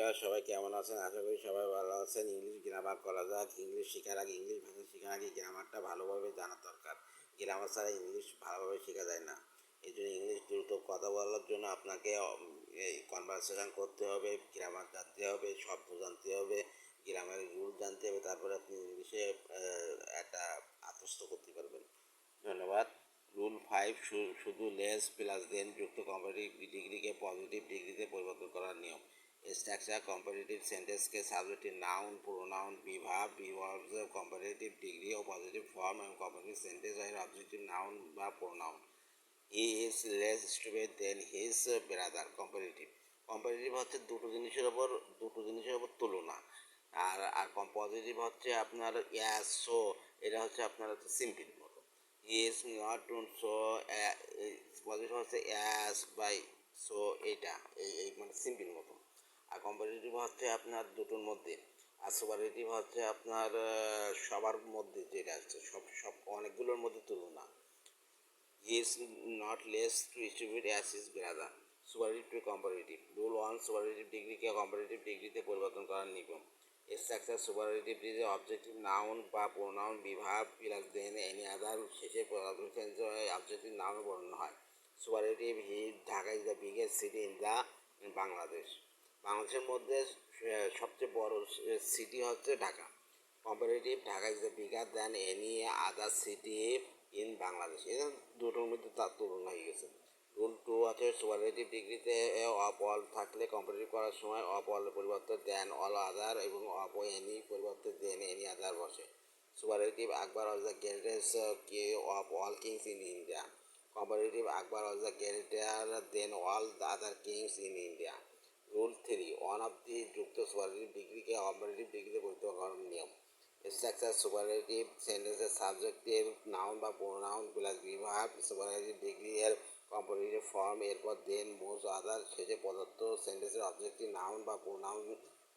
Viewer সবাই কেমন আছেন? আশা করি সবাই ভালো আছেন। ইংলিশ গ্রামার করা যাক। ইংলিশ শেখার আগে ইংলিশ ভাষা শেখার আগে গ্রামারটা ভালোভাবে জানা দরকার। গ্রামার ছাড়া ইংলিশ ভালোভাবে শেখা যায় না। এই জন্য ইংলিশ দ্রুত কথা বলার জন্য আপনাকে এই কনভারসেশন করতে হবে, গ্রামার জানতে হবে, শব্দ জানতে হবে, গ্রামারের রুল জানতে হবে। তারপরে আপনি ইংলিশে একটা আত্মস্থ করতে পারবেন। ধন্যবাদ। রুল 5 শুধু লেস প্লাস দেন যুক্ত কম্পারেটিভ ডিগ্রিকে পজিটিভ ডিগ্রিতে পরিবর্তন করার নিয়ম। স্ট্রাকচার কম্পারেটিভ সেন্টেন্সকে subjective noun, pronoun, be verbs comparative degree ও পজিটিভ ফর্ম এবং কম্পারেটিভ সেন্টেন্স হয় অবজেক্টিভ নাউন বা pronoun. He is less stupid than his brother. Comparative হচ্ছে দুটো জিনিসের ওপর তুলনা। আর আর পজিটিভ হচ্ছে আপনার ইয়াস সো, এটা হচ্ছে আপনার সিম্পল মতো। ইজ নট সো, পজিটিভ হচ্ছে অ্যাস বাই সো, এইটা এই মানে সিম্পল মতো। আর কম্পারেটিভ হচ্ছে আপনার দুটোর মধ্যে। আর সুপারলেটিভ হচ্ছে আপনার সবার মধ্যে যেটা আছে, সব অনেকগুলোর মধ্যে তুলনা। He is not less to stupid as his brother. Superlative to comparative. Rule 1 superlative ডিগ্রিকে কম্পারেটিভ ডিগ্রিতে পরিবর্তন করার নিয়ম। Structure superlative degree objective noun বা প্রোনাউন বিভাগ প্লাস দেন এনি আদার শেষে অবজেক্টিভ নাউন বর্ণনা হয়। Superlative he Dhaka is the biggest city in the Bangladesh. বাংলাদেশের মধ্যে সবচেয়ে বড় সিটি হচ্ছে Dhaka. Comparative Dhaka is the bigger than any other city in Bangladesh. এখানে দুটোর মধ্যে তার তুলনা হয়ে গেছে। রুল 2 আছে সুপারলেটিভ ডিগ্রিতে অফ অল থাকলে কম্পারেটিভ করার সময় অফ অলের পরিবর্তে দেন অল আদার এবং অফ এনি পরিবর্তে দেন any other boys. Superlative Akbar was the greatest of all kings in India. Comparative Akbar was the greater than all the other kings in India. Rule 3 one of the যুক্ত superlative ডিগ্রিকে comparative ডিগ্রিতে পরিবর্তন করার নিয়ম। Structure superlative সেন্টেন্সের subjective noun বা pronoun plus বিভাগ superlative degree এর কম্পারেটিভ ফর্ম, এরপর দেন মোস্ট আদার শেষে প্রদত্ত সেন্টেন্সের অবজেক্টিভ নাউন বা pronoun.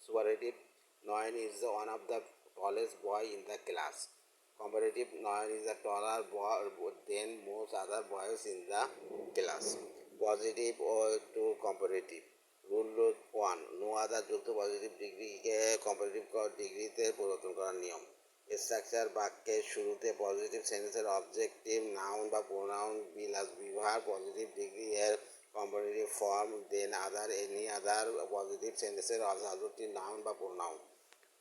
Superlative Nayan is one of the tallest boy in the class. Comparative Nayan is the taller than most other boys in the class. Positive ও to comparative. Rule 1 no other যুক্ত positive ডিগ্রিকে comparative ডিগ্রিতে পরিবর্তন করার নিয়ম। Structure বাক্যের শুরুতে positive সেন্টেন্সের অবজেক্টিভ নাউন বা প্রোনাউন প্লাস বিভাগ পজিটিভ ডিগ্রি এর comparative form, than other any other positive সেন্টেন্সের অবজেক্টিভ নাউন বা pronoun.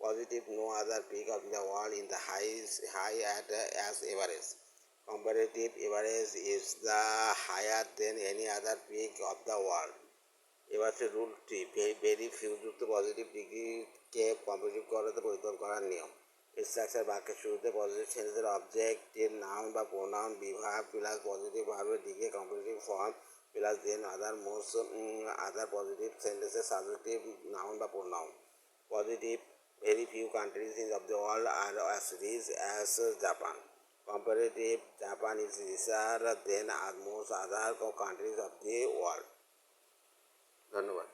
Positive no other peak of the world in the high at as Everest. Comparative Everest is the higher than any other peak of the world. এবার হচ্ছে rule 3 very few যুক্ত positive ডিগ্রিকে comparative করাতে পরিবর্তন করার নিয়ম। Structure বাক্যের শুরুতে পজিটিভ সেন্টেন্সের অবজেক্টিভ নাউন বা প্রোনাউন বিভাগ প্লাস পজিটিভ ভার্বের degree comparative form plus than other most other positive সেন্টেন্সের সাবজেক্টিভ নাউন বা pronoun. Positive very few countries of the world are as rich as Japan. Comparative Japan is richer than most other countries of the world. ধন্যবাদ।